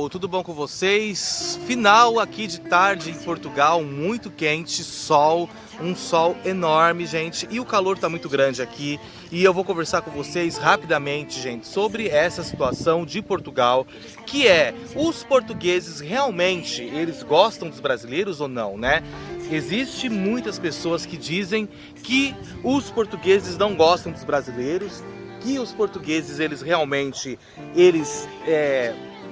pessoal, tudo bom com vocês? Final aqui de tarde em Portugal, muito quente, sol, um sol enorme, gente, e o calor tá muito grande aqui. E eu vou conversar com vocês rapidamente, gente, sobre essa situação de Portugal, que é, os portugueses realmente, eles gostam dos brasileiros ou não, né? Existem muitas pessoas que dizem que os portugueses não gostam dos brasileiros, que os portugueses, eles realmente,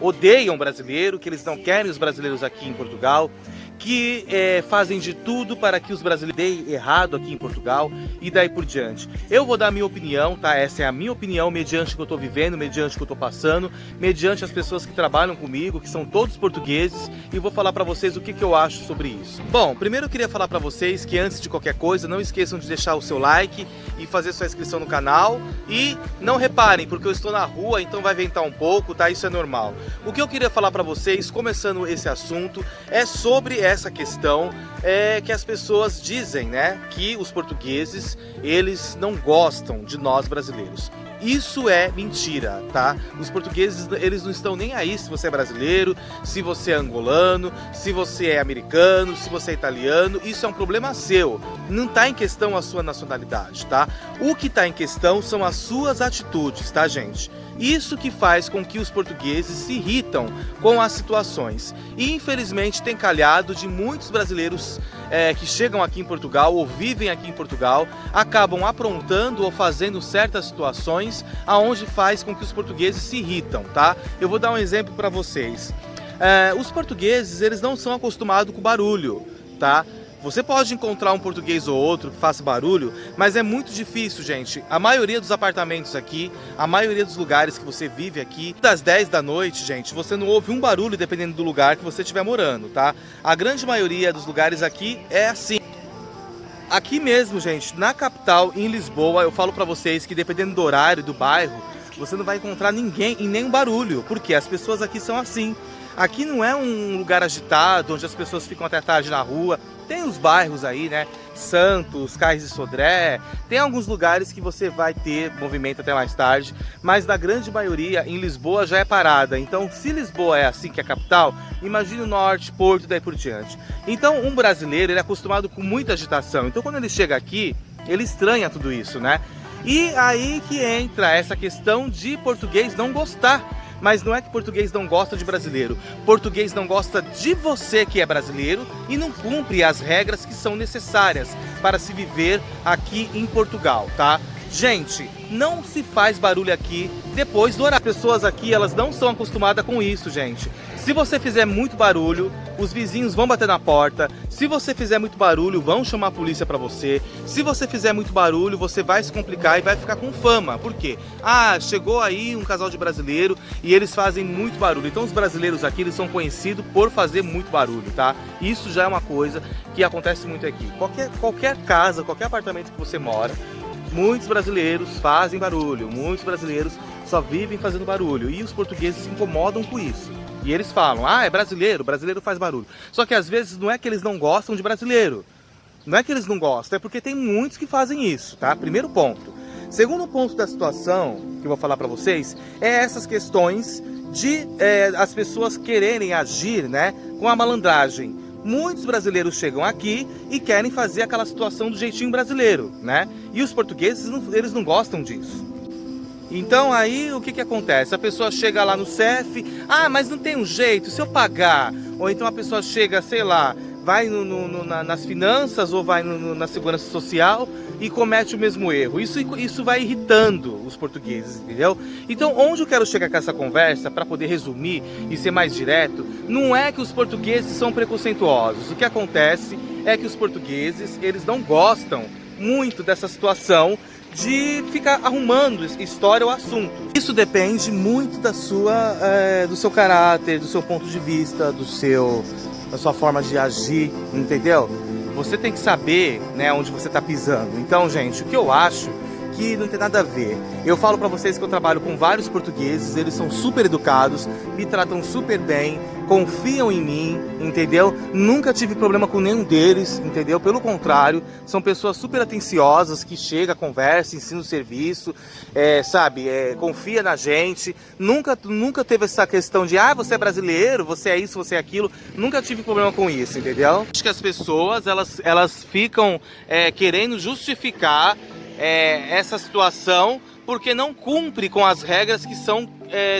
odeiam o brasileiro, que eles não querem os brasileiros aqui em Portugal, que fazem de tudo para que os brasileiros deem errado aqui em Portugal e daí por diante. Eu vou dar a minha opinião, tá? Essa é a minha opinião mediante o que eu tô vivendo, mediante o que eu tô passando, mediante as pessoas que trabalham comigo, que são todos portugueses, e vou falar para vocês o que eu acho sobre isso. Bom, primeiro eu queria falar para vocês que antes de qualquer coisa, não esqueçam de deixar o seu like e fazer sua inscrição no canal, e não reparem, porque eu estou na rua, então vai ventar um pouco, tá? Isso é normal. O que eu queria falar para vocês, começando esse assunto, é sobre essa questão que as pessoas dizem, né, que os portugueses, eles não gostam de nós brasileiros. Isso é mentira, tá? Os portugueses, eles não estão nem aí se você é brasileiro, se você é angolano, se você é americano, se você é italiano. Isso é um problema seu. Não está em questão a sua nacionalidade, tá? O que está em questão são as suas atitudes, tá, gente? Isso que faz com que os portugueses se irritam com as situações. E infelizmente tem calhado de muitos brasileiros que chegam aqui em Portugal ou vivem aqui em Portugal, acabam aprontando ou fazendo certas situações aonde faz com que os portugueses se irritam, tá? Eu vou dar um exemplo para vocês. Os portugueses, eles não são acostumados com barulho, tá? Você pode encontrar um português ou outro que faça barulho, mas é muito difícil, gente. A maioria dos apartamentos aqui, a maioria dos lugares que você vive aqui, das 10 da noite, gente, você não ouve um barulho dependendo do lugar que você estiver morando, tá? A grande maioria dos lugares aqui é assim. Aqui mesmo, gente, na capital, em Lisboa, eu falo pra vocês que dependendo do horário, do bairro, você não vai encontrar ninguém e nenhum barulho, porque as pessoas aqui são assim. Aqui não é um lugar agitado, onde as pessoas ficam até tarde na rua. Tem os bairros aí, né? Santos, Cais de Sodré. Tem alguns lugares que você vai ter movimento até mais tarde. Mas na grande maioria, em Lisboa já é parada. Então, se Lisboa é assim, que é a capital, imagine o norte, Porto e daí por diante. Então, um brasileiro, ele é acostumado com muita agitação. Então, quando ele chega aqui, ele estranha tudo isso, né? E aí que entra essa questão de português não gostar. Mas não é que português não gosta de brasileiro. Português não gosta de você que é brasileiro e não cumpre as regras que são necessárias para se viver aqui em Portugal, tá? Gente, não se faz barulho aqui depois do horário. As pessoas aqui, elas não são acostumadas com isso, gente. Se você fizer muito barulho, os vizinhos vão bater na porta. Se você fizer muito barulho, vão chamar a polícia pra você. Se você fizer muito barulho, você vai se complicar e vai ficar com fama. Por quê? Ah, chegou aí um casal de brasileiro e eles fazem muito barulho. Então os brasileiros aqui, eles são conhecidos por fazer muito barulho, tá? Isso já é uma coisa que acontece muito aqui. Qualquer casa, qualquer apartamento que você mora, muitos brasileiros fazem barulho. Muitos brasileiros só vivem fazendo barulho. E os portugueses se incomodam com isso. E eles falam, ah, é brasileiro, brasileiro faz barulho. Só que às vezes não é que eles não gostam de brasileiro. Não é que eles não gostam, é porque tem muitos que fazem isso, tá? Primeiro ponto. Segundo ponto da situação, que eu vou falar pra vocês, é essas questões de as pessoas quererem agir, né, com a malandragem. Muitos brasileiros chegam aqui e querem fazer aquela situação do jeitinho brasileiro, né? E os portugueses, eles não gostam disso. Então aí o que acontece? A pessoa chega lá no CEF, ah, mas não tem um jeito, se eu pagar. Ou então a pessoa chega, sei lá, vai nas finanças ou vai na segurança social e comete o mesmo erro. Isso vai irritando os portugueses, entendeu? Então onde eu quero chegar com essa conversa, para poder resumir e ser mais direto, não é que os portugueses são preconceituosos. O que acontece é que os portugueses, eles não gostam muito dessa situação de ficar arrumando história ou assunto. Isso depende muito do seu caráter, do seu ponto de vista, da sua forma de agir, entendeu? Você tem que saber, né, onde você está pisando. Então, gente, o que eu acho que não tem nada a ver. Eu falo pra vocês que eu trabalho com vários portugueses, eles são super educados, me tratam super bem, confiam em mim, entendeu? Nunca tive problema com nenhum deles, entendeu? Pelo contrário, são pessoas super atenciosas que chegam, conversam, ensinam o serviço, sabe? Confia na gente. Nunca teve essa questão de, você é brasileiro, você é isso, você é aquilo. Nunca tive problema com isso, entendeu? Acho que as pessoas, elas ficam querendo justificar essa situação porque não cumpre com as regras que são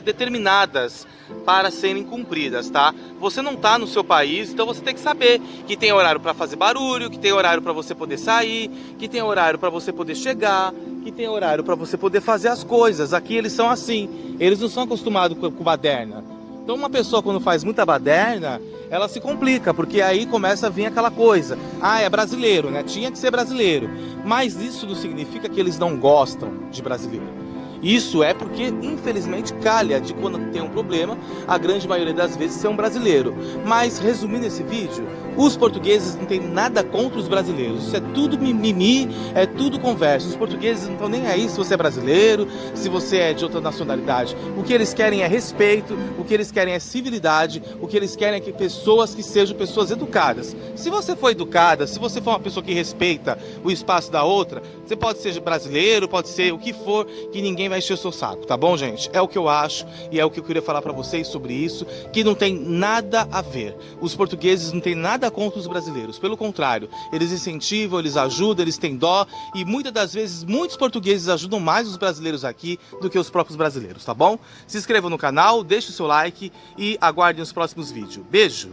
determinadas para serem cumpridas, tá? Você não tá no seu país, então você tem que saber que tem horário para fazer barulho, que tem horário para você poder sair, que tem horário para você poder chegar, que tem horário para você poder fazer as coisas. Aqui eles são assim, eles não são acostumados com baderna. Então uma pessoa quando faz muita baderna, ela se complica, porque aí começa a vir aquela coisa, é brasileiro, né? Tinha que ser brasileiro. Mas isso não significa que eles não gostam de brasileiro. Isso é porque, infelizmente, calha de quando tem um problema, a grande maioria das vezes ser um brasileiro. Mas, resumindo esse vídeo, os portugueses não têm nada contra os brasileiros. Isso é tudo mimimi, é tudo conversa. Os portugueses não estão nem aí se você é brasileiro, se você é de outra nacionalidade. O que eles querem é respeito, o que eles querem é civilidade, o que eles querem é que pessoas que sejam pessoas educadas. Se você for educada, se você for uma pessoa que respeita o espaço da outra, você pode ser brasileiro, pode ser o que for, que ninguém vai encher o seu saco, tá bom, gente? É o que eu acho e é o que eu queria falar pra vocês sobre isso, que não tem nada a ver. Os portugueses não têm nada contra os brasileiros, pelo contrário, eles incentivam, eles ajudam, eles têm dó e muitas das vezes muitos portugueses ajudam mais os brasileiros aqui do que os próprios brasileiros, tá bom? Se inscrevam no canal, deixe o seu like e aguardem os próximos vídeos. Beijo!